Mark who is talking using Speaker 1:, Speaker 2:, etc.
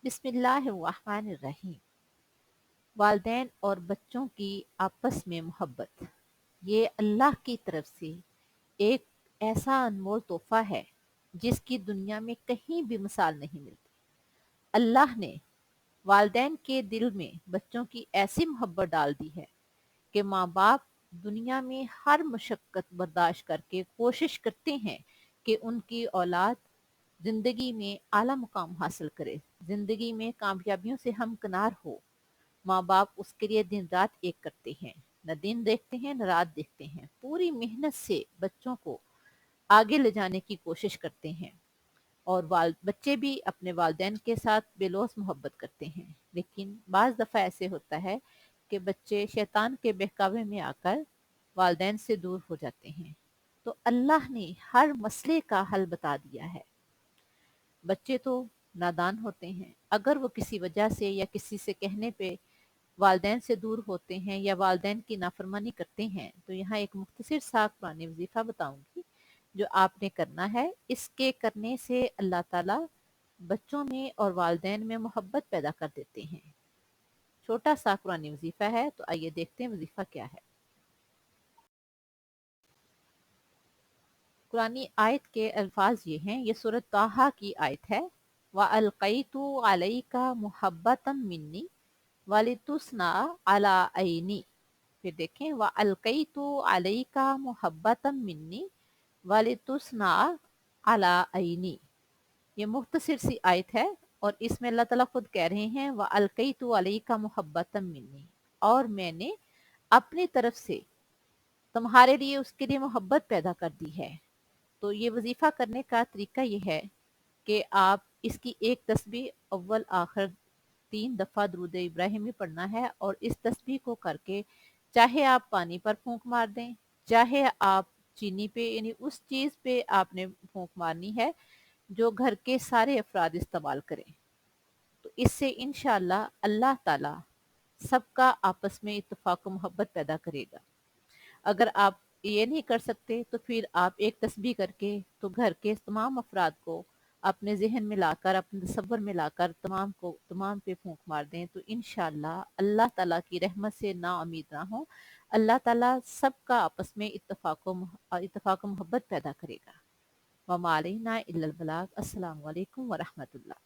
Speaker 1: बिस्मिल्लाहिर्रहमानिर्रहीम। वालिदैन और बच्चों की आपस में मोहब्बत, ये अल्लाह की तरफ से एक ऐसा अनमोल तोहफा है जिसकी दुनिया में कहीं भी मिसाल नहीं मिलती। अल्लाह ने वालिदैन के दिल में बच्चों की ऐसी मोहब्बत डाल दी है कि माँ बाप दुनिया में हर मशक्क़त बर्दाश्त करके कोशिश करते हैं कि उनकी औलाद ज़िंदगी में आला मुकाम हासिल करे, ज़िंदगी में कामयाबियों से हमकिनार हो। माँ बाप उसके लिए दिन रात एक करते हैं, न दिन देखते हैं न रात देखते हैं, पूरी मेहनत से बच्चों को आगे ले जाने की कोशिश करते हैं। और बच्चे भी अपने वालिदैन के साथ बेलौस मोहब्बत करते हैं। लेकिन बाज़ दफ़ा ऐसे होता है कि बच्चे शैतान के बहकावे में आकर वालिदैन से दूर हो जाते हैं। तो अल्लाह ने हर मसले का हल बता दिया है। बच्चे तो नादान होते हैं, अगर वो किसी वजह से या किसी से कहने पे वालिदैन से दूर होते हैं या वालिदैन की नाफरमानी करते हैं, तो यहाँ एक मुख्तसर सा कुरानी वजीफ़ा बताऊंगी जो आपने करना है। इसके करने से अल्लाह ताला बच्चों में और वालिदैन में मोहब्बत पैदा कर देते हैं। छोटा सा कुरानी वजीफ़ा है, तो आइए देखते हैं वजीफ़ा क्या है। कुरानी आयत के अल्फाज ये हैं, ये सूरत ताहा की आयत है। व अलक़ैतु अलैका मुहब्बतम मिन्नी वलितुस्ना अला ऐनी। फिर देखें, व अलक़ैतु अलैका मुहब्बतम मिन्नी वलितुस्ना अला ऐनी। ये मुख्तसर सी आयत है और इसमें अल्लाह ताला खुद कह रहे हैं, व अलक़ैतु अलैका मुहब्बतम मिन्नी, और मैंने अपनी तरफ से तुम्हारे लिए उसके लिए मोहब्बत पैदा कर दी है। तो ये वजीफ़ा करने का तरीका ये है कि आप इसकी एक तस्बीह अव्वल आखिर 3 दफ़ा दुरूद इब्राहिमी पढ़ना है और इस तस्बीह को करके चाहे आप पानी पर फूंक मार दें, चाहे आप चीनी पे, यानी उस चीज़ पे आपने फूंक मारनी है जो घर के सारे अफराद इस्तेमाल करें। तो इससे इंशाअल्लाह अल्लाह ताला सबका आपस में इत्तेफाक मोहब्बत पैदा करेगा। अगर आप ये नहीं कर सकते तो फिर आप एक तस्बीह करके तो घर के तमाम अफराद को अपने जहन में लाकर, अपने तसव्वुर में लाकर तमाम पे फूंक मार दें, तो इंशाअल्लाह अल्लाह ताला की रहमत से ना उम्मीद ना हो, अल्लाह ताला सबका आपस में इत्तेफाक मोहब्बत पैदा करेगा। वमा अलैना इल्लल बलाग। अस्सलामु अलैकुम व रहमतुल्लाह।